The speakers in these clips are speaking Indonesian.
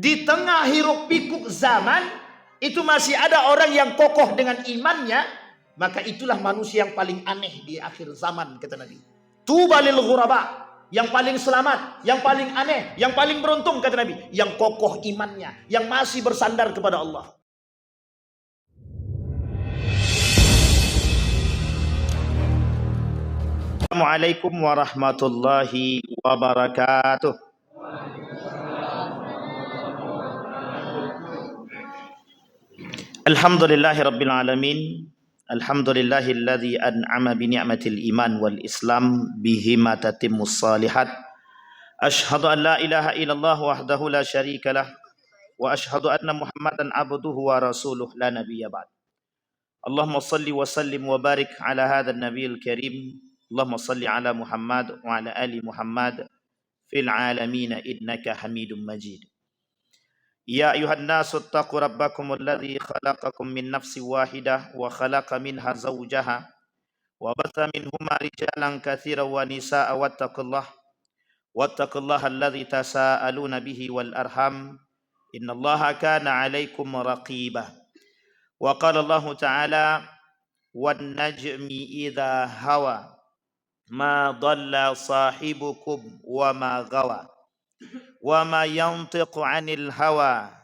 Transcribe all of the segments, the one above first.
di tengah hiruk pikuk zaman itu masih ada orang yang kokoh dengan imannya, maka itulah manusia yang paling aneh di akhir zaman, kata Nabi. Tuba lil ghuraba, yang paling selamat, yang paling aneh, yang paling beruntung, kata Nabi, yang kokoh imannya, yang masih bersandar kepada Allah. Assalamualaikum warahmatullahi wabarakatuh. Alhamdulillahi rabbil alamin. Alhamdulillahilladzi an'ama bi ni'matil iman wal islam bihima tatimmus salihat. Ashhadu an la ilaha illallah wahdahu la syarika lah wa ashhadu anna Muhammadan abduhu wa rasuluh la nabiyya ba'd. Allahumma salli wa sallim wa barik ala hadzal nabiyil karim. Allahumma salli ala Muhammad wa ala ali Muhammad fil alamin innaka Hamidum Majid. Ya ayuhan nasu taqu rabbakum alladhi khalaqakum min nafsin wahidah wa khalaqa minha zawjaha wa batha minhuma rijalan katsiran wa nisaa'a wattaqullaha alladhi tasaaluna bihi wal arham innallaha kana 'alaikum raqiba. Wa qala Allah ta'ala wan najmi idza hawa ma dhalla sahibukum wa ma ghawa wa ma yantiqu 'anil hawa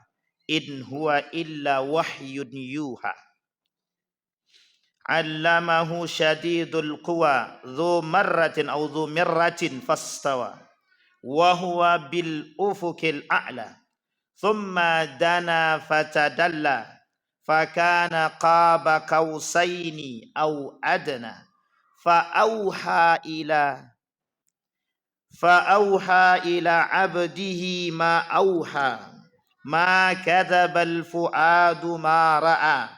in huwa illa wahyun yuha. 'Allamahu syadidul quwa dzu marratin aw dzu mirratin fastawa wa huwa bil ufuqil a'la thumma dana fatadalla fakana qaba qausaini aw adna فأوحى إلى عبده ما أوحى ما كذب الفؤاد ما رأى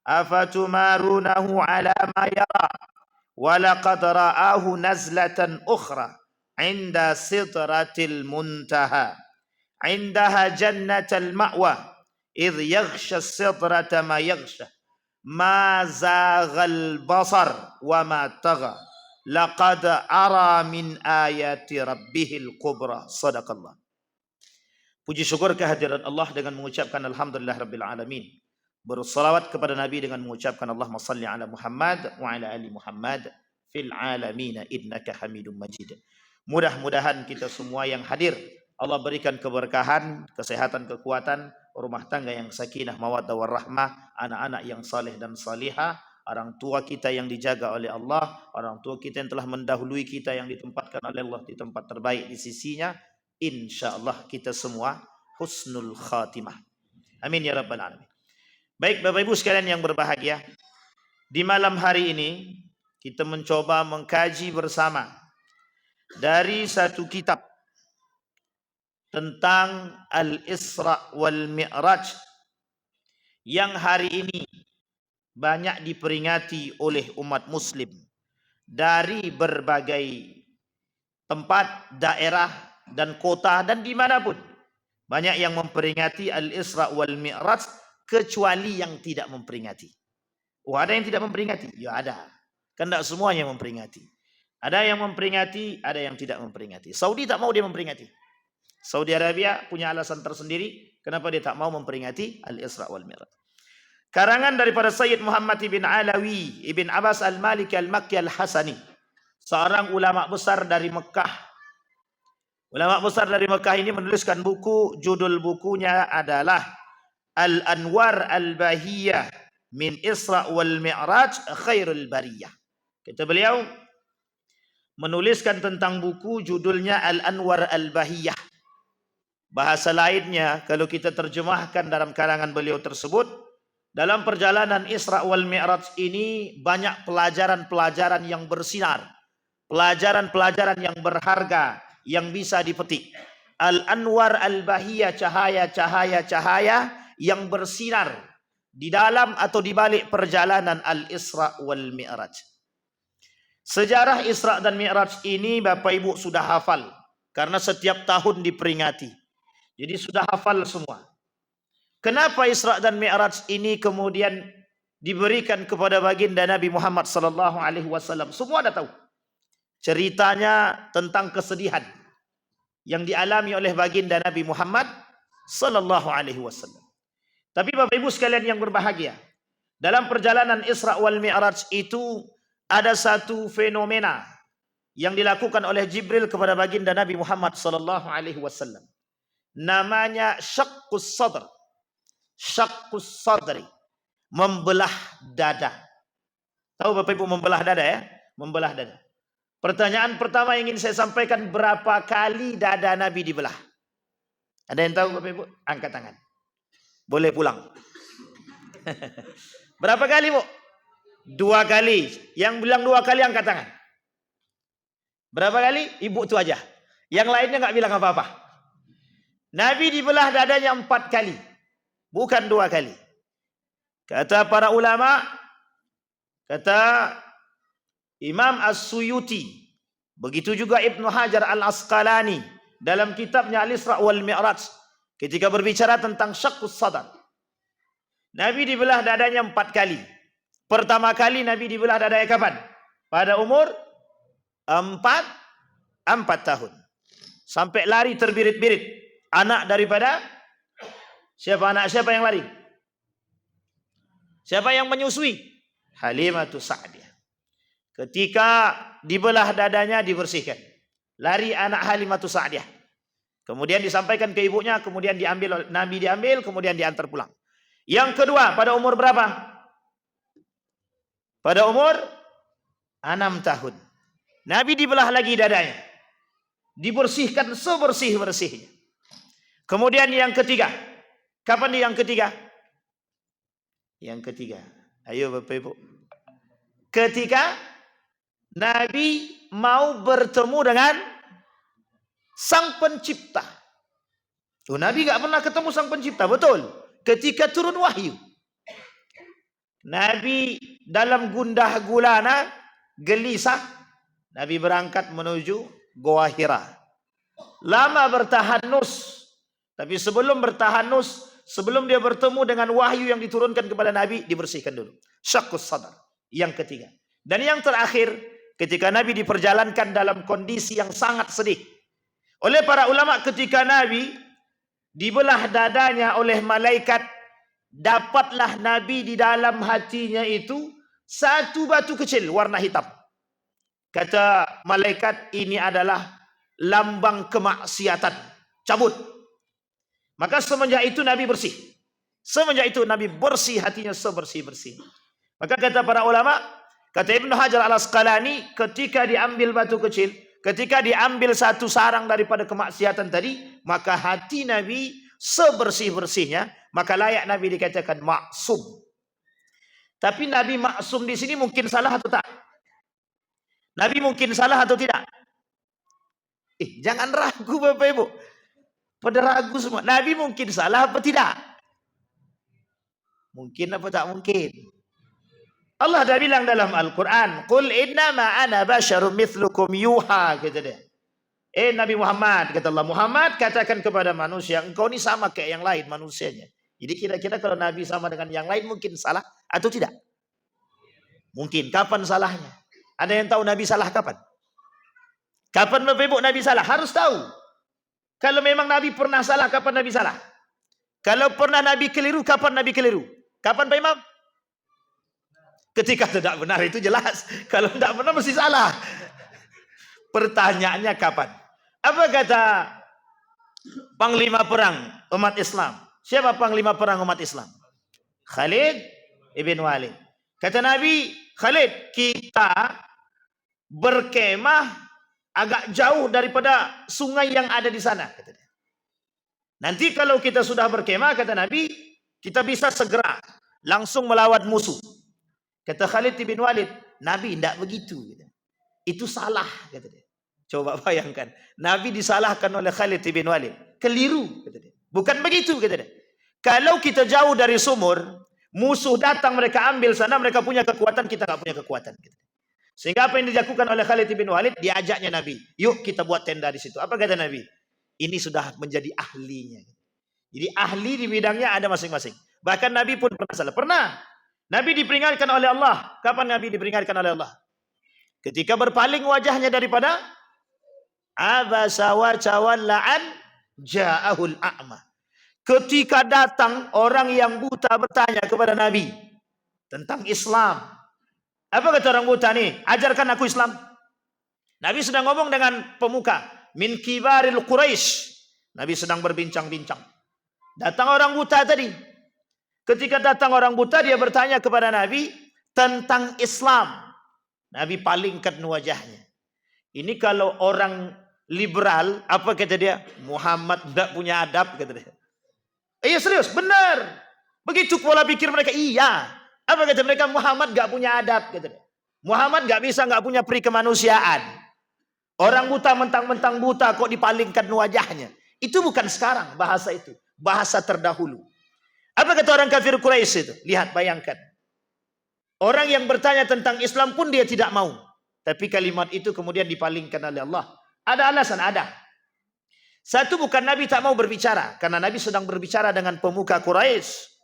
أفتمارونه على ما يرى ولقد رآه نزلة أخرى عند سدرة المنتهى عندها جنة المأوى إذ يغشى السدرة ما يغشى ما زاغ البصر وما طغى لقد أرى من آيات ربه الكبرى. Sadaqallah. Puji syukur kehadiran Allah dengan mengucapkan alhamdulillah rabbil alamin. Bersalawat kepada Nabi dengan mengucapkan Allahumma salli ala Muhammad wa ala ali Muhammad fil alamin innaka Hamidum Majid. Mudah-mudahan kita semua yang hadir Allah berikan keberkahan, kesehatan, kekuatan, rumah tangga yang sakinah, mawaddah warahmah, anak-anak yang saleh dan salihah, orang tua kita yang dijaga oleh Allah, orang tua kita yang telah mendahului kita yang ditempatkan oleh Allah di tempat terbaik di sisinya. Insyaallah kita semua husnul khatimah. Amin ya rabbal alamin. Baik Bapak Ibu sekalian yang berbahagia, di malam hari ini kita mencoba mengkaji bersama dari satu kitab tentang Al-Isra wal Mi'raj yang hari ini banyak diperingati oleh umat muslim dari berbagai tempat, daerah dan kota dan dimanapun. Banyak yang memperingati Al-Isra wal Mi'raj kecuali yang tidak memperingati. Oh, ada yang tidak memperingati? Ya ada. Kan tidak semuanya memperingati. Ada yang memperingati, ada yang tidak memperingati. Saudi tak mau dia memperingati. Saudi Arabia punya alasan tersendiri kenapa dia tak mau memperingati Al-Isra wal Mi'raj. Karangan daripada Sayyid Muhammad ibn Alawi ibn Abbas al-Maliki al-Makki al-Hasani, seorang ulama besar dari Mekah. Ulama besar dari Mekah ini menuliskan buku, judul bukunya adalah Al-Anwar al-Bahiyah min Isra wal Mi'raj Khairul Bariyah. Kata beliau menuliskan tentang buku judulnya Al-Anwar al-Bahiyah. Bahasa lainnya kalau kita terjemahkan dalam karangan beliau tersebut, dalam perjalanan Isra wal Mi'raj ini banyak pelajaran-pelajaran yang bersinar, pelajaran-pelajaran yang berharga yang bisa dipetik. Al-Anwar al-Bahiyah, cahaya-cahaya yang bersinar di dalam atau di balik perjalanan Al-Isra wal Mi'raj. Sejarah Isra dan Mi'raj ini Bapak Ibu sudah hafal karena setiap tahun diperingati. Jadi sudah hafal semua. Kenapa Isra dan Mi'raj ini kemudian diberikan kepada baginda Nabi Muhammad sallallahu alaihi wasallam? Semua dah tahu. Ceritanya tentang kesedihan. yang dialami oleh baginda Nabi Muhammad sallallahu alaihi wasallam. Tapi Bapak Ibu sekalian yang berbahagia, dalam perjalanan Isra wal Mi'raj itu ada satu fenomena yang dilakukan oleh Jibril kepada baginda Nabi Muhammad sallallahu alaihi wasallam. Namanya syaqqus sadr. Syaqqus sadri, membelah dada. Tahu Bapak Ibu membelah dada ya? Membelah dada. Pertanyaan pertama yang ingin saya sampaikan, berapa kali dada Nabi dibelah? Ada yang tahu Bapak Ibu? Angkat tangan. Boleh pulang. Berapa kali Bu? 2 kali. Yang bilang 2 kali angkat tangan. Berapa kali? Ibu itu aja. Yang lainnya nggak bilang apa-apa. Nabi dibelah dadanya 4 kali. Bukan 2 kali. Kata para ulama, kata Imam As-Suyuti, begitu juga Ibnu Hajar Al-Asqalani dalam kitabnya Al-Isra wal Mi'raj, ketika berbicara tentang syaqqus sadar, Nabi dibelah dadanya 4 kali. Pertama kali Nabi dibelah dadanya kapan? Pada umur 4 tahun. Sampai lari terbirit-birit. Anak daripada siapa? Anak siapa yang lari? Siapa yang menyusui? Halimatus Sa'diyah. Ketika dibelah dadanya dibersihkan. Lari anak Halimatus Sa'diyah. Kemudian disampaikan ke ibunya, kemudian diambil, Nabi diambil, kemudian diantar pulang. Yang kedua, pada umur berapa? Pada umur 6 tahun. Nabi dibelah lagi dadanya. Dibersihkan sebersih-bersihnya. Kemudian yang ketiga. Kapan yang ketiga? Yang ketiga. Ayo Bapak Ibu. Ketika Nabi mau bertemu dengan Sang Pencipta. Nabi gak pernah ketemu Sang Pencipta, betul. Ketika turun wahyu. Nabi dalam gundah gulana, gelisah. Nabi berangkat menuju Goa Hira. Lama bertahanus. Tapi sebelum bertahanus, sebelum dia bertemu dengan wahyu yang diturunkan kepada Nabi, dibersihkan dulu. Syaqqus sadar. Yang ketiga. Dan yang terakhir, ketika Nabi diperjalankan dalam kondisi yang sangat sedih. Oleh para ulama, ketika Nabi dibelah dadanya oleh malaikat, dapatlah Nabi di dalam hatinya itu satu batu kecil warna hitam. Kata malaikat, ini adalah lambang kemaksiatan. Cabut. Maka semenjak itu Nabi bersih. Semenjak itu Nabi bersih, hatinya sebersih-bersih. Maka kata para ulama, kata Ibnu Hajar Al-Asqalani, ketika diambil batu kecil, ketika diambil satu sarang daripada kemaksiatan tadi, maka hati Nabi sebersih-bersihnya, maka layak Nabi dikatakan maksum. Tapi Nabi maksum di sini mungkin salah atau tak? Nabi mungkin salah atau tidak? Jangan ragu Bapak Ibu. Pada ragu semua. Nabi mungkin salah apa tidak? Mungkin apa tak mungkin? Allah dah bilang dalam Al-Quran, Qul innama ana basyarum mithlukum yuha, kata dia. Nabi Muhammad, kata Allah, Muhammad katakan kepada manusia, engkau ni sama kayak yang lain manusianya. Jadi kira-kira kalau Nabi sama dengan yang lain mungkin salah atau tidak? Mungkin. Kapan salahnya? Ada yang tahu Nabi salah kapan? Kapan Bapak Ibu Nabi salah? Harus tahu. Kalau memang Nabi pernah salah, kapan Nabi salah? Kalau pernah Nabi keliru, kapan Nabi keliru? Kapan Pak Imam? Ketika tidak benar, itu jelas. Kalau tidak benar mesti salah. Pertanyaannya kapan? Apa kata Panglima Perang umat Islam? Siapa Panglima Perang umat Islam? Khalid ibn Walid. Kata Nabi, Khalid, kita berkemah agak jauh daripada sungai yang ada di sana. Kata dia. Nanti kalau kita sudah berkemah, kata Nabi, kita bisa segera langsung melawan musuh. Kata Khalid bin Walid, Nabi tidak begitu. Itu salah. Kata dia. Coba bayangkan, Nabi disalahkan oleh Khalid bin Walid. Keliru. Kata dia. Bukan begitu. Kata dia. Kalau kita jauh dari sumur, musuh datang, mereka ambil sana, mereka punya kekuatan, kita nggak punya kekuatan. Kata dia. Sehingga apa yang dilakukan oleh Khalid bin Walid, diajaknya Nabi, yuk kita buat tenda di situ. Apa kata Nabi? Ini sudah menjadi ahlinya. Jadi ahli di bidangnya ada masing-masing. Bahkan Nabi pun pernah salah. Pernah. Nabi diperingatkan oleh Allah. Kapan Nabi diperingatkan oleh Allah? Ketika berpaling wajahnya daripada Abasa wa tawalla an ja'ahul a'ma. Ketika datang orang yang buta bertanya kepada Nabi tentang Islam. Apa kata orang buta nih? Ajarkan aku Islam. Nabi sedang ngomong dengan pemuka. Min kibaril Quraisy. Nabi sedang berbincang-bincang. Datang orang buta tadi. Ketika datang orang buta, dia bertanya kepada Nabi tentang Islam. Nabi palingkan wajahnya. Ini kalau orang liberal, apa kata dia? Muhammad tidak punya adab, kata dia. Iya serius, benar. Begitu pola pikir mereka, iya. Apa kata mereka? Muhammad gak punya adab, kata dia. Muhammad gak punya peri kemanusiaan. Orang buta mentang-mentang buta kok dipalingkan wajahnya. Itu bukan sekarang bahasa itu. Bahasa terdahulu. Apa kata orang kafir Quraisy itu? Lihat, bayangkan. Orang yang bertanya tentang Islam pun dia tidak mau. Tapi kalimat itu kemudian dipalingkan oleh Allah. Ada alasan, ada. Satu, bukan Nabi tak mau berbicara. Karena Nabi sedang berbicara dengan pemuka Quraisy.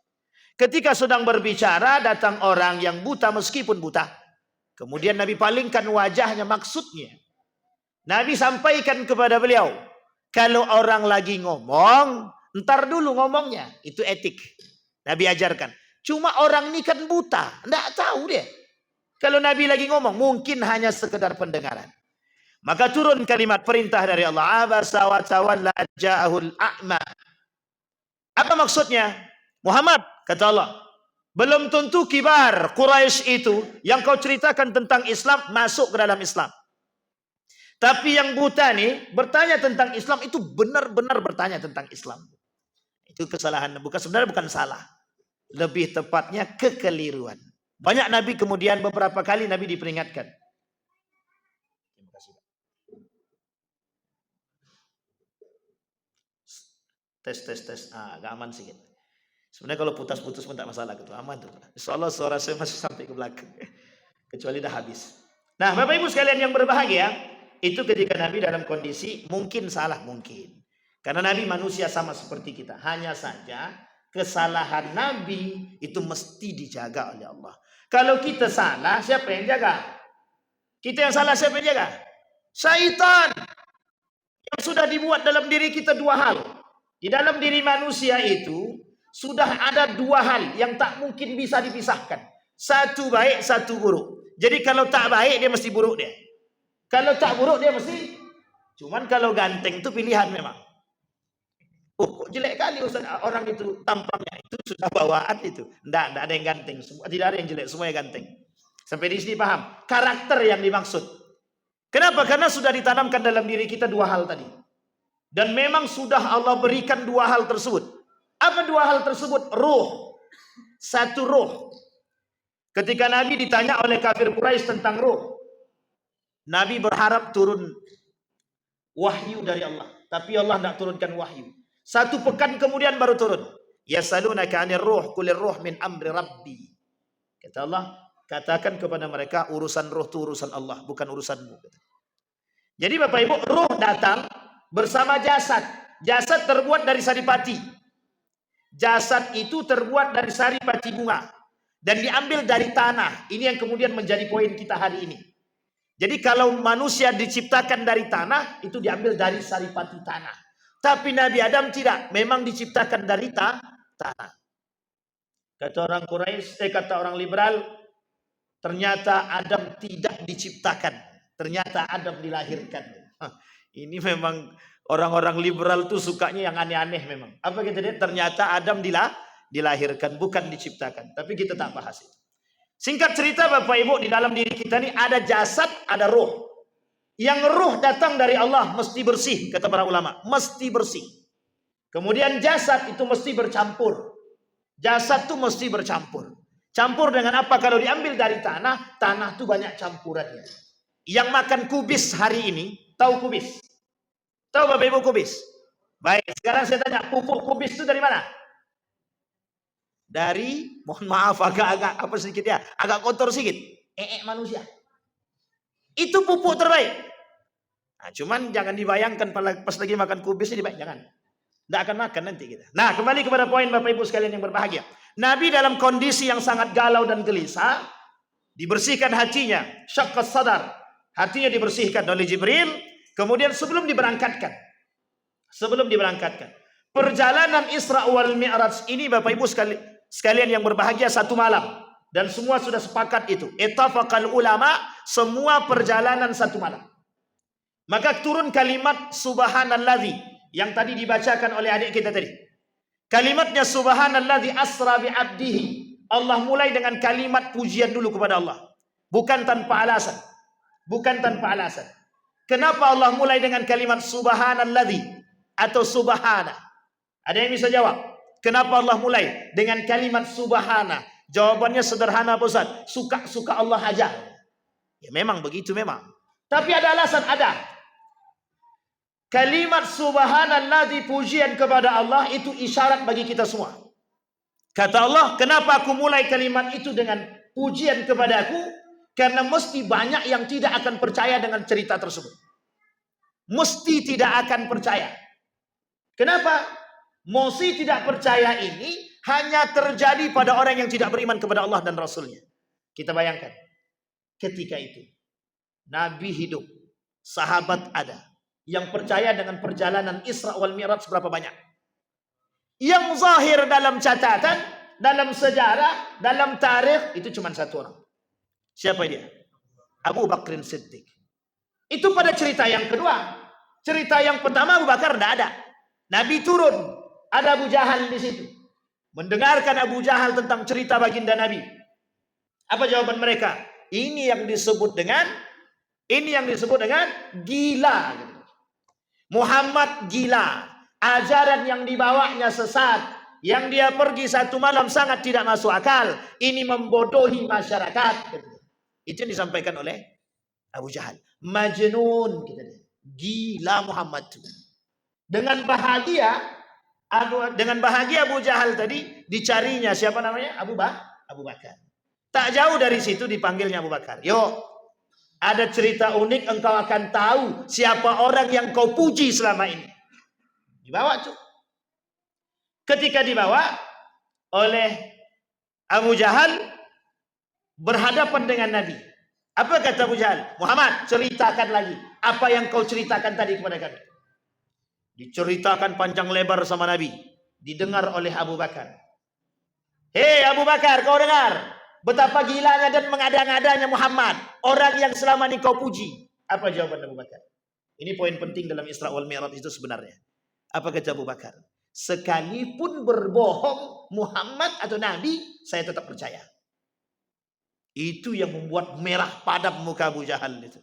Ketika sedang berbicara, datang orang yang buta meskipun buta. Kemudian Nabi palingkan wajahnya, maksudnya. Nabi sampaikan kepada beliau. Kalau orang lagi ngomong, ntar dulu ngomongnya. Itu etik. Nabi ajarkan. Cuma orang ini kan buta. Nggak tahu dia. Kalau Nabi lagi ngomong, mungkin hanya sekedar pendengaran. Maka turun kalimat perintah dari Allah. Abasa wa tawalla ja'ahul a'ma. Apa maksudnya? Muhammad, kata Allah, belum tentu kibar Quraisy itu yang kau ceritakan tentang Islam masuk ke dalam Islam. Tapi yang buta nih bertanya tentang Islam itu benar-benar bertanya tentang Islam. Itu kesalahan. Sebenarnya bukan salah. Lebih tepatnya kekeliruan. Banyak Nabi kemudian beberapa kali Nabi diperingatkan. Terima kasih. Tes. Agak aman sedikit. Sebenarnya kalau putus-putus pun tak masalah, gitu. Aman tuh. Insyaallah suara saya masih sampai ke belakang. Kecuali dah habis. Nah, Bapak Ibu sekalian yang berbahagia, itu ketika Nabi dalam kondisi mungkin salah, mungkin. Karena Nabi manusia sama seperti kita. Hanya saja kesalahan Nabi itu mesti dijaga oleh Allah. Kalau kita salah, siapa yang jaga? Kita yang salah, siapa yang jaga? Syaitan. Yang sudah dibuat dalam diri kita dua hal. Di dalam diri manusia itu sudah ada dua hal yang tak mungkin bisa dipisahkan. Satu baik, satu buruk. Jadi kalau tak baik, dia mesti buruk dia. Kalau tak buruk, dia mesti. Cuman kalau ganteng itu pilihan memang. Oh, kok jelek kali Ustaz, orang itu tampangnya. Itu sudah bawaan itu. Tidak ada yang ganteng. Tidak ada yang jelek, semuanya ganteng. Sampai di sini paham. Karakter yang dimaksud. Kenapa? Karena sudah ditanamkan dalam diri kita dua hal tadi. Dan memang sudah Allah berikan dua hal tersebut. Apa dua hal tersebut? Ruh. Satu ruh. Ketika Nabi ditanya oleh kafir Quraisy tentang ruh, Nabi berharap turun wahyu dari Allah. Tapi Allah tidak turunkan wahyu. Satu pekan kemudian baru turun. Yasalunaka 'anir ruh qulir ruh min amri rabbi. Kata Allah, katakan kepada mereka urusan ruh itu urusan Allah, bukan urusanmu. Jadi Bapak Ibu, ruh datang bersama jasad. Jasad terbuat dari saripati. Jasad itu terbuat dari saripati bunga dan diambil dari tanah. Ini yang kemudian menjadi poin kita hari ini. Jadi kalau manusia diciptakan dari tanah, itu diambil dari saripati tanah. Tapi Nabi Adam tidak, memang diciptakan dari tanah. Kata orang Quraisy, kata orang liberal, ternyata Adam tidak diciptakan. Ternyata Adam dilahirkan. Ini memang orang-orang liberal tuh sukanya yang aneh-aneh memang. Apa kata dia? Ternyata Adam dilahirkan, bukan diciptakan. Tapi kita tak bahas itu. Singkat cerita Bapak Ibu, di dalam diri kita ini ada jasad, ada ruh. Yang ruh datang dari Allah mesti bersih, kata para ulama. Mesti bersih. Kemudian jasad itu mesti bercampur. Jasad itu mesti bercampur. Campur dengan apa? Kalau diambil dari tanah, tanah itu banyak campurannya. Yang makan kubis hari ini, tahu kubis? Tahu Bapak Ibu kubis? Baik, sekarang saya tanya, pupuk kubis itu dari mana? Dari, mohon maaf agak apa sedikit ya, agak kotor sedikit. Manusia. Itu pupuk terbaik. Nah, cuman jangan dibayangkan pas lagi makan kubis ini, jangan. Tidak akan makan nanti kita. Nah, kembali kepada poin Bapak Ibu sekalian yang berbahagia. Nabi dalam kondisi yang sangat galau dan gelisah, dibersihkan hatinya, syaqqas sadar. Hatinya dibersihkan oleh Jibril. Kemudian sebelum diberangkatkan, perjalanan Isra wal Mi'raj ini Bapak Ibu sekalian yang berbahagia, satu malam. Dan semua sudah sepakat itu. Ittafaqal ulama, semua perjalanan satu malam. Maka turun kalimat subhanalladzi yang tadi dibacakan oleh adik kita tadi. Kalimatnya subhanalladzi asra bi 'abdihi. Allah mulai dengan kalimat pujian dulu kepada Allah. Bukan tanpa alasan. Kenapa Allah mulai dengan kalimat subhanalladzi atau subhana? Ada yang bisa jawab? Kenapa Allah mulai dengan kalimat subhana? Jawabannya sederhana Pak Ustaz. Suka-suka Allah aja. Ya memang begitu memang. Tapi ada alasan, ada. Kalimat subhanalladzi, pujian kepada Allah itu isyarat bagi kita semua. Kata Allah, kenapa aku mulai kalimat itu dengan pujian kepadaku? Karena mesti banyak yang tidak akan percaya dengan cerita tersebut. Mesti tidak akan percaya. Kenapa? Mesti tidak percaya ini hanya terjadi pada orang yang tidak beriman kepada Allah dan Rasulnya. Kita bayangkan, ketika itu Nabi hidup, sahabat ada, yang percaya dengan perjalanan Isra wal Mi'raj berapa banyak? Yang zahir dalam catatan, dalam sejarah, dalam tarikh itu cuma satu orang. Siapa dia? Abu Bakrin Siddiq. Itu pada cerita yang kedua. Cerita yang pertama Abu Bakar tidak ada. Nabi turun, ada Abu Jahal di situ. Mendengarkan Abu Jahal tentang cerita baginda Nabi. Apa jawaban mereka? Ini yang disebut dengan gila. Muhammad gila. Ajaran yang dibawanya sesat. Yang dia pergi satu malam sangat tidak masuk akal. Ini membodohi masyarakat. Itu yang disampaikan oleh Abu Jahal. Majnun. Gila Muhammad itu. Dengan bahagia Abu Jahal tadi dicarinya siapa namanya? Abu Bakar. Tak jauh dari situ dipanggilnya Abu Bakar. Yuk, ada cerita unik, engkau akan tahu siapa orang yang kau puji selama ini. Dibawa tuh. Ketika dibawa oleh Abu Jahal berhadapan dengan Nabi. Apa kata Abu Jahal? Muhammad, ceritakan lagi apa yang kau ceritakan tadi kepada kami. Diceritakan panjang lebar sama Nabi. Didengar oleh Abu Bakar. Hei Abu Bakar, kau dengar betapa gilanya dan mengada-ngadanya Muhammad, orang yang selama ini kau puji. Apa jawaban Abu Bakar? Ini poin penting dalam Isra wal Mi'raj itu sebenarnya. Apa kata Abu Bakar? Sekalipun berbohong Muhammad atau Nabi, saya tetap percaya. Itu yang membuat merah padam muka Abu Jahal itu.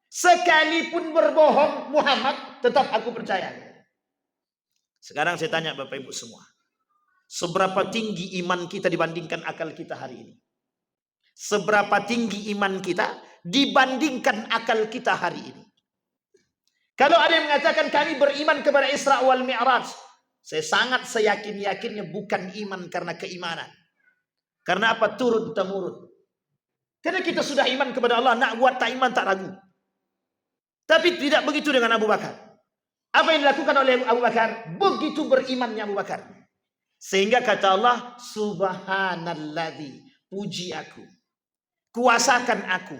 Sekalipun berbohong Muhammad, tetap aku percaya. Sekarang saya tanya Bapak Ibu semua. Seberapa tinggi iman kita dibandingkan akal kita hari ini? Seberapa tinggi iman kita dibandingkan akal kita hari ini? Kalau ada yang mengatakan kami beriman kepada Isra wal Mi'raj, saya sangat seyakin-yakinnya bukan iman karena keimanan. Karena apa? Turun-temurun. Karena kita sudah iman kepada Allah, nak buat tak iman tak ragu. Tapi tidak begitu dengan Abu Bakar. Apa yang dilakukan oleh Abu Bakar? Begitu berimannya Abu Bakar. Sehingga kata Allah, subhanalladzi, puji aku. Kuasakan aku.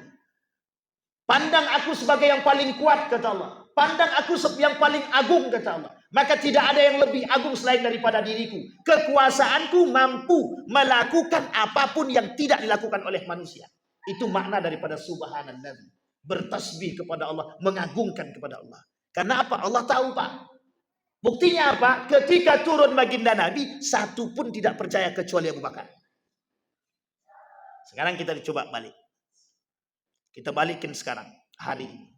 Pandang aku sebagai yang paling kuat, kata Allah. Pandang aku yang paling agung, kata Allah. Maka tidak ada yang lebih agung selain daripada diriku. Kekuasaanku mampu melakukan apapun yang tidak dilakukan oleh manusia. Itu makna daripada subhanalladzi. Bertasbih kepada Allah, mengagungkan kepada Allah. Karena apa? Allah tahu, Pak. Buktinya apa? Ketika turun baginda Nabi, satu pun tidak percaya kecuali Abu Bakar. Sekarang kita coba balik. Kita balikin sekarang, hari ini.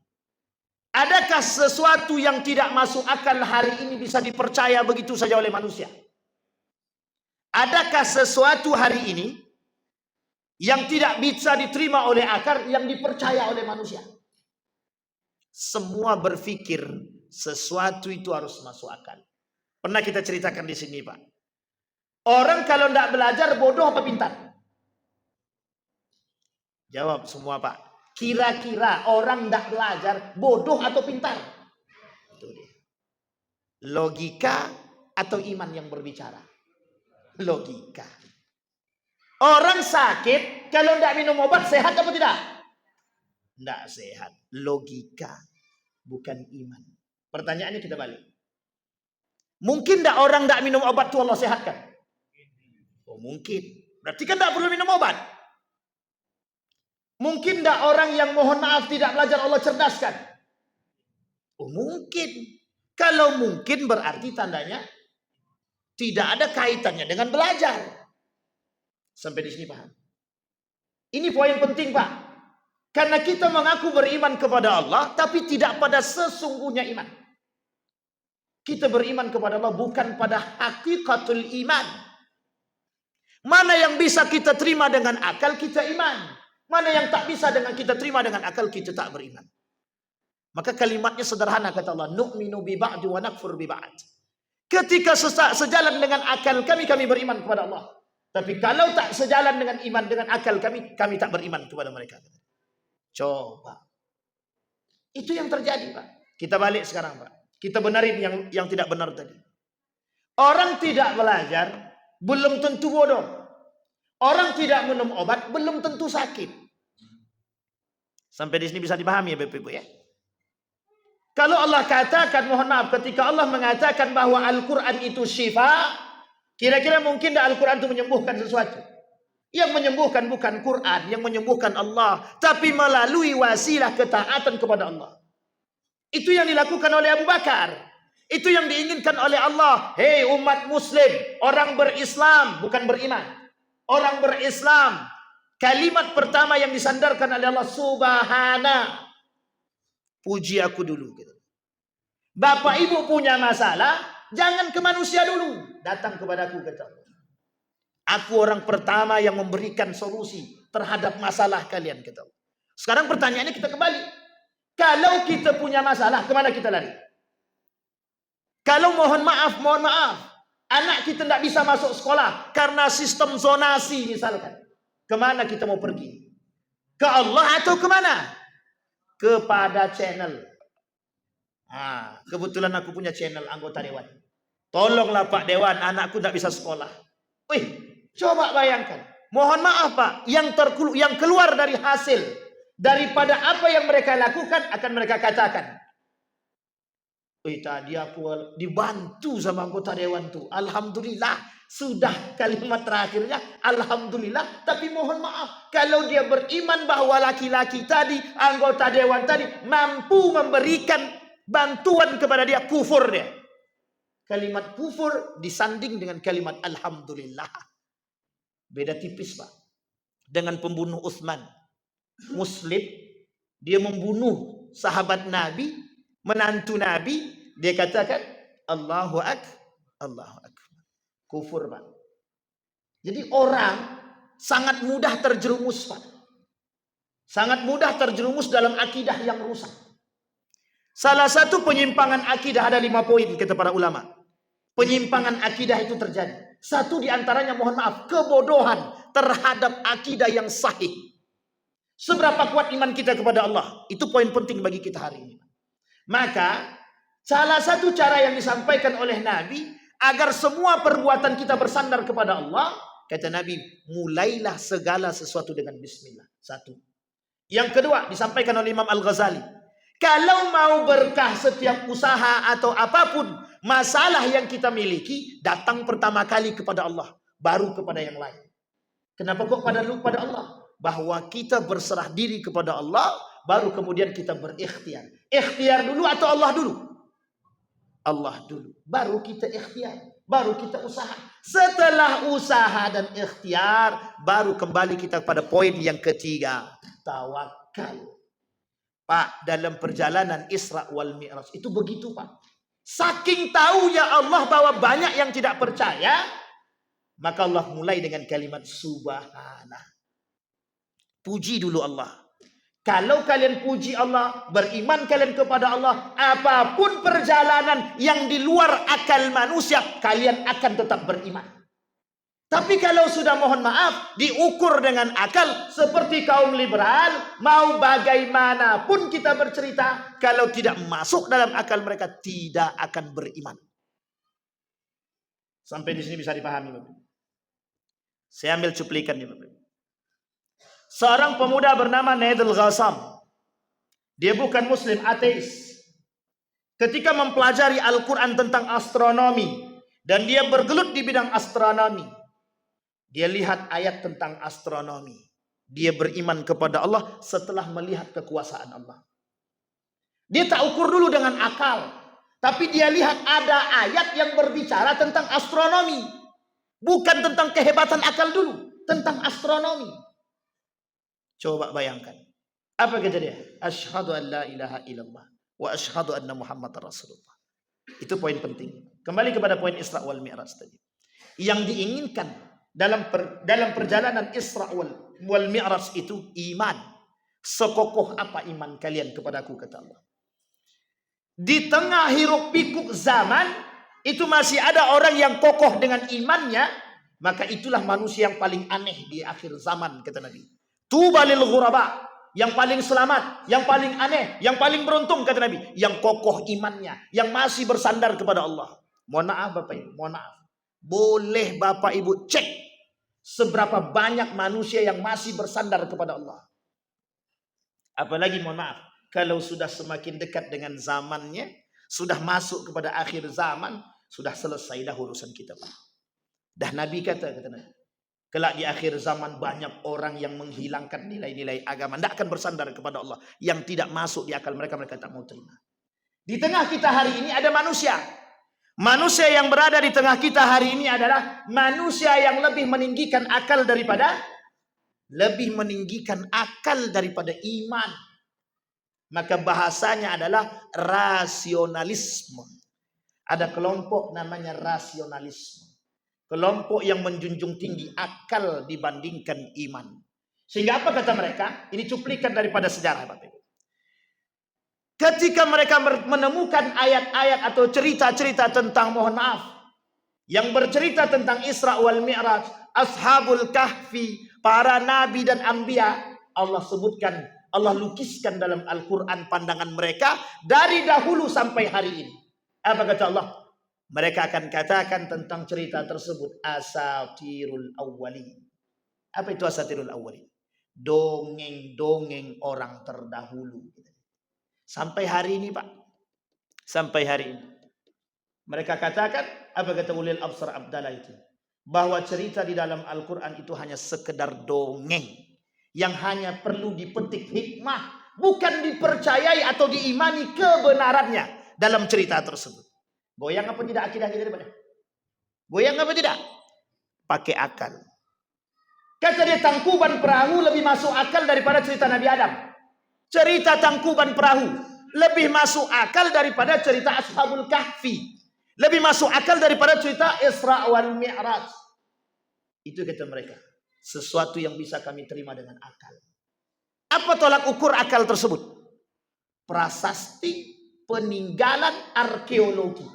Adakah sesuatu yang tidak masuk akal hari ini bisa dipercaya begitu saja oleh manusia? Adakah sesuatu hari ini yang tidak bisa diterima oleh akal yang dipercaya oleh manusia? Semua berpikir sesuatu itu harus masuk akal. Pernah kita ceritakan di sini, Pak. Orang kalau tidak belajar bodoh apa pintar? Jawab semua, Pak. Kira-kira orang tidak belajar bodoh atau pintar? Itu dia. Logika atau iman yang berbicara? Logika. Orang sakit kalau tidak minum obat sehat apa tidak? Tidak sehat. Logika. bukan iman. Pertanyaannya kita balik. Mungkin tidak orang tidak minum obat itu Allah sehatkan? Oh mungkin. Berarti kan tidak perlu minum obat. Mungkin tidak orang yang mohon maaf tidak belajar Allah cerdaskan? Oh mungkin. Kalau mungkin berarti tandanya tidak ada kaitannya dengan belajar. Sampai di sini paham? Ini poin penting Pak. Karena kita mengaku beriman kepada Allah, tapi tidak pada sesungguhnya iman. Kita beriman kepada Allah bukan pada hakikatul iman. Mana yang bisa kita terima dengan akal, kita iman. Mana yang tak bisa dengan kita terima dengan akal, kita tak beriman. Maka kalimatnya sederhana kata Allah, nu'minu bi ba'd wa nakfur bi ba'd. Ketika sejalan dengan akal kami beriman kepada Allah. Tapi kalau tak sejalan dengan iman dengan akal kami tak beriman kepada mereka. Coba. Itu yang terjadi Pak. Kita balik sekarang Pak. Kita benarin yang tidak benar tadi. Orang tidak belajar belum tentu bodoh. Orang tidak minum obat belum tentu sakit. Sampai di sini bisa dipahami ya Bapak Ibu ya. Kalau Allah katakan, mohon maaf, ketika Allah mengatakan bahwa Al-Quran itu syifa, kira-kira mungkin Al-Quran itu menyembuhkan sesuatu. Yang menyembuhkan bukan Quran, yang menyembuhkan Allah, tapi melalui wasilah ketaatan kepada Allah. Itu yang dilakukan oleh Abu Bakar. Itu yang diinginkan oleh Allah. Hei umat muslim, orang berislam, bukan beriman. Orang berislam, kalimat pertama yang disandarkan oleh Allah, Subhana. Puji aku dulu. Bapak ibu punya masalah, jangan ke manusia dulu. Datang kepadaku, kata Allah. Aku orang pertama yang memberikan solusi terhadap masalah kalian, kata Allah. Sekarang pertanyaannya kita kembali. Kalau kita punya masalah, kemana kita lari? Kalau mohon maaf, anak kita tidak bisa masuk sekolah karena sistem zonasi misalkan. Kemana kita mau pergi? Ke Allah atau kemana? Kepada channel. Kebetulan aku punya channel anggota dewan. Tolonglah Pak Dewan, anakku tidak bisa sekolah. Wih, coba bayangkan. Mohon maaf Pak, yang keluar dari hasil daripada apa yang mereka lakukan akan mereka katakan. Wih, tadi aku dibantu sama anggota dewan tuh. Alhamdulillah. Sudah kalimat terakhirnya alhamdulillah, tapi mohon maaf kalau dia beriman bahwa laki-laki tadi, anggota dewan tadi mampu memberikan bantuan kepada dia, kufur dia. Kalimat kufur disanding dengan kalimat alhamdulillah. Beda tipis Pak. Dengan pembunuh Utsman. Muslim, dia membunuh sahabat Nabi, menantu Nabi, dia katakan Allahu Akbar, Allahu Akbar. Kufur Pak. Jadi orang sangat mudah terjerumus Pak. Sangat mudah terjerumus dalam akidah yang rusak. Salah satu penyimpangan akidah ada 5 poin kata para ulama. Penyimpangan akidah itu terjadi. Satu diantaranya mohon maaf, kebodohan terhadap akidah yang sahih. Seberapa kuat iman kita kepada Allah, itu poin penting bagi kita hari ini. Maka salah satu cara yang disampaikan oleh Nabi agar semua perbuatan kita bersandar kepada Allah, kata Nabi, mulailah segala sesuatu dengan bismillah. Satu. Yang kedua disampaikan oleh Imam Al-Ghazali, kalau mau berkah setiap usaha atau apapun masalah yang kita miliki, datang pertama kali kepada Allah, baru kepada yang lain. Kenapa kok pada Allah? Bahwa kita berserah diri kepada Allah, baru kemudian kita berikhtiar. Ikhtiar dulu atau Allah dulu? Allah dulu, baru kita ikhtiar, baru kita usaha. Setelah usaha dan ikhtiar, baru kembali kita pada poin yang ketiga, tawakal. Pak, dalam perjalanan Isra wal Mi'raj itu begitu Pak. Saking tahunya Allah bahwa banyak yang tidak percaya, maka Allah mulai dengan kalimat subhanah. Puji dulu Allah. Kalau kalian puji Allah, beriman kalian kepada Allah, apapun perjalanan yang di luar akal manusia, kalian akan tetap beriman. Tapi kalau sudah mohon maaf, diukur dengan akal, seperti kaum liberal, mau bagaimanapun kita bercerita, kalau tidak masuk dalam akal mereka, tidak akan beriman. Sampai di sini bisa dipahami Bapak. Saya ambil cuplikannya Bapak. Seorang pemuda bernama Naidul Ghassam. Dia bukan muslim, ateis. ketika mempelajari Al-Quran tentang astronomi, dan dia bergelut di bidang astronomi, dia lihat ayat tentang astronomi, dia beriman kepada Allah setelah melihat kekuasaan Allah. Dia tak ukur dulu dengan akal, tapi dia lihat ada ayat yang berbicara tentang astronomi, bukan tentang kehebatan akal dulu, tentang astronomi. Coba bayangkan, apa kata dia? Asyhadu an la ilaha illallah wa asyhadu anna Muhammadar Rasulullah. Itu poin penting. Kembali kepada poin Isra wal Mi'raj tadi. Yang diinginkan dalam perjalanan Isra wal Mi'raj itu iman. Sekokoh apa iman kalian kepadaku, kata Allah. Di tengah hiruk pikuk zaman itu masih ada orang yang kokoh dengan imannya, maka itulah manusia yang paling aneh di akhir zaman, kata Nabi. Tuba lil ghuraba, yang paling selamat, yang paling aneh, yang paling beruntung, kata Nabi, yang kokoh imannya, yang masih bersandar kepada Allah. Mohon maaf Bapak Ibu, mohon maaf. Boleh Bapak Ibu cek seberapa banyak manusia yang masih bersandar kepada Allah. Apalagi mohon maaf, kalau sudah semakin dekat dengan zamannya, sudah masuk kepada akhir zaman, sudah selesai dah urusan kita, Pak. Dah Nabi kata Nabi, kelak di akhir zaman banyak orang yang menghilangkan nilai-nilai agama, tidak akan bersandar kepada Allah, yang tidak masuk di akal mereka, mereka tak mau terima. Di tengah kita hari ini ada manusia. Manusia yang berada di tengah kita hari ini adalah manusia yang lebih meninggikan akal daripada iman. Maka bahasanya adalah rasionalisme. Ada kelompok namanya rasionalisme. Kelompok yang menjunjung tinggi akal dibandingkan iman. Sehingga apa kata mereka? Ini cuplikan daripada sejarah, Bapak Ibu. Ketika mereka menemukan ayat-ayat atau cerita-cerita tentang, mohon maaf, yang bercerita tentang Isra wal Mi'raj, Ashabul Kahfi, para nabi dan anbiya, Allah sebutkan, Allah lukiskan dalam Al-Quran pandangan mereka dari dahulu sampai hari ini. Apa kata Allah? Mereka akan katakan tentang cerita tersebut asatirul awwalin. Apa itu asatirul awwalin? Dongeng-dongeng orang terdahulu. Sampai hari ini, Pak. Sampai hari ini. Mereka katakan, apa kata Ulil Absar Abdallah itu? Bahwa cerita di dalam Al-Quran itu hanya sekedar dongeng. Yang hanya perlu dipetik hikmah. Bukan dipercayai atau diimani kebenarannya dalam cerita tersebut. Goyang apa tidak akidah kita daripada? Goyang apa tidak? Pakai akal. Kata dia, tangkuban perahu lebih masuk akal daripada cerita Nabi Adam. Cerita tangkuban perahu lebih masuk akal daripada cerita Ashabul Kahfi. Lebih masuk akal daripada cerita Isra wal Mi'raj. Itu kata mereka. Sesuatu yang bisa kami terima dengan akal. Apa tolak ukur akal tersebut? Prasasti peninggalan arkeologi.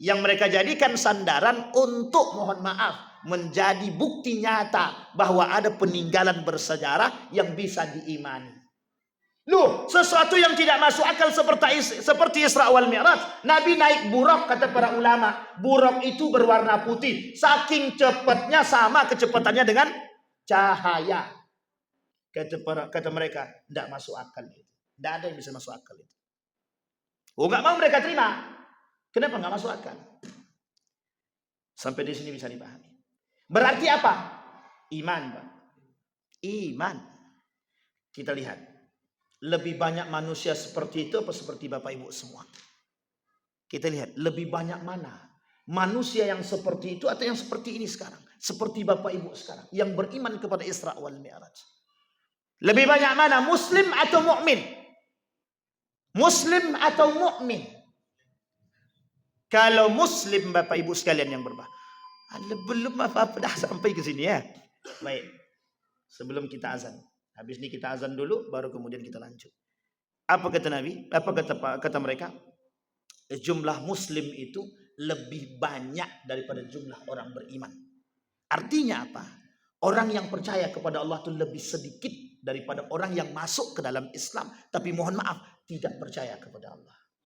Yang mereka jadikan sandaran untuk, mohon maaf, menjadi bukti nyata bahwa ada peninggalan bersejarah yang bisa diimani. Loh, sesuatu yang tidak masuk akal seperti Isra wal Mi'raj. Nabi naik buraq, kata para ulama. Buraq itu berwarna putih. Saking cepatnya sama kecepatannya dengan cahaya. Kata mereka, tidak masuk akal itu. Tidak ada yang bisa masuk akal itu. Oh, nggak mau mereka terima. Kenapa nggak masuk akal? Sampai di sini bisa dipahami. Berarti apa? Iman, Pak. Iman. Kita lihat. Lebih banyak manusia seperti itu apa seperti Bapak Ibu semua? Kita lihat, lebih banyak mana? Manusia yang seperti itu atau yang seperti ini sekarang? Seperti Bapak Ibu sekarang yang beriman kepada Isra wal Mi'raj. Lebih banyak mana? Muslim atau mukmin? Muslim atau mukmin? Kalau muslim, Bapak Ibu sekalian yang berbahagia, belum apa-apa dah sampai ke sini ya. Baik. Sebelum kita azan. Habis ini kita azan dulu, baru kemudian kita lanjut. Apa kata Nabi? Apa kata mereka? Jumlah muslim itu lebih banyak daripada jumlah orang beriman. Artinya apa? Orang yang percaya kepada Allah itu lebih sedikit daripada orang yang masuk ke dalam Islam, tapi mohon maaf, tidak percaya kepada Allah.